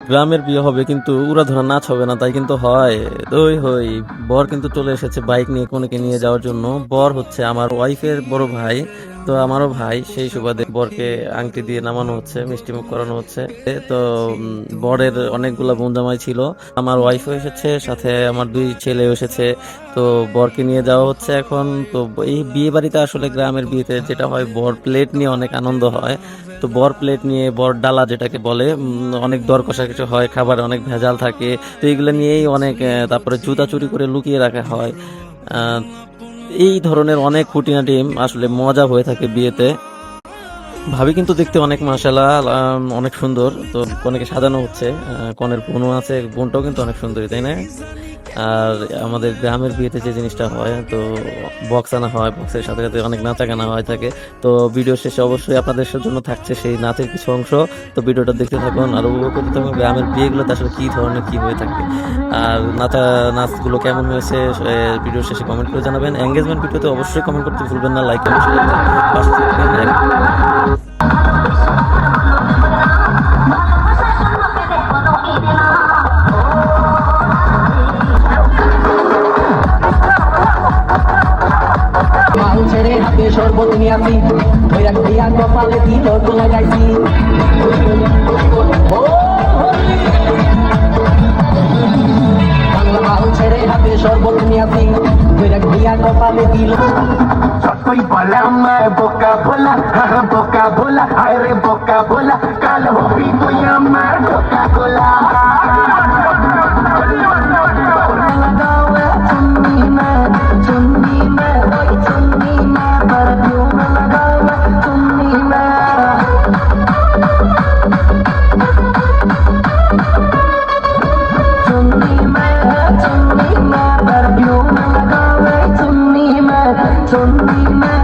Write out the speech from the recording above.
গ্রামের বিয়ে হবে কিন্তু উড়াধুরা নাচ হবে না, তাই কিন্তু হয়। ওই হই বর কিন্তু চলে এসেছে বাইক নিয়ে কনেকে নিয়ে যাওয়ার জন্য। বর হচ্ছে আমার ওয়াইফের বড় ভাই, তো আমারও ভাই, সেই সুবাদে বরকে আংটি দিয়ে নামানো হচ্ছে, মিষ্টি মুখ করানো হচ্ছে। তো বরের অনেকগুলা বন্ধুজামাই ছিল, আমার ওয়াইফও এসেছে, সাথে আমার দুই ছেলেও এসেছে। তো বরকে নিয়ে যাওয়া হচ্ছে এখন। তো এই বিয়ে বাড়িতে আসলে গ্রামের বিয়েতে যেটা হয়, বর প্লেট নিয়ে অনেক আনন্দ হয়। তো বর প্লেট নিয়ে, বর ডালা যেটাকে বলে, অনেক দর কষাকষি হয়, খাবার অনেক ভেজাল থাকে। তো এইগুলো নিয়েই অনেক তারপরে জুতা চুরি করে লুকিয়ে রাখা হয়। আহ, এই ধরনের অনেক খুঁটিনাটি আসলে মজা হয়ে থাকে বিয়েতে। ভাবি কিন্তু দেখতে অনেক মাশাআল্লাহ, অনেক সুন্দর। তো কনেকে সাজানো হচ্ছে, কনের বোনও আছে, বোনটাও কিন্তু অনেক সুন্দরী, তাই না? আর আমাদের গ্রামের বিয়েতে যে জিনিসটা হয়, তো বক্স আনা হয়, বক্সের সাথে সাথে অনেক নাচা গানা হয় থাকে। তো ভিডিও শেষে অবশ্যই আপনাদের জন্য থাকছে সেই নাচের কিছু অংশ। তো ভিডিওটা দেখতে থাকুন আর উপভোগ করতে থাকুন গ্রামের বিয়েগুলোতে আসলে কি ধরনের কি হয়ে থাকে, আর নাচগুলো কেমন হয়েছে। ভিডিও শেষে কমেন্ট করে জানাবেন। এঙ্গেজমেন্ট ভিডিওতে অবশ্যই কমেন্ট করতে ভুলবেন না, লাইক কমেন্ট শেয়ার করতে পাশে থাকবেন। মাল ছেড়ে হাতে শরবত নিয়াছি, ওইরা দিয়া কপালে দিল লাগাইছি। বাংলা মাল ছেড়ে হাতে শরবত নিয়াছি, ওইরা দিয়া কপালে দিল। कोई बोला मैं बोका बोला, हाँ बोका बोला, अरे बोका बोला, कल होगी कोई मैं बोका बोला। लगावे चुन्नी में ओए चुन्नी में परफ्यूम लगावे चुन्नी में। चुन्नी में परफ्यूम लगावे चुन्नी में, चुन्नी में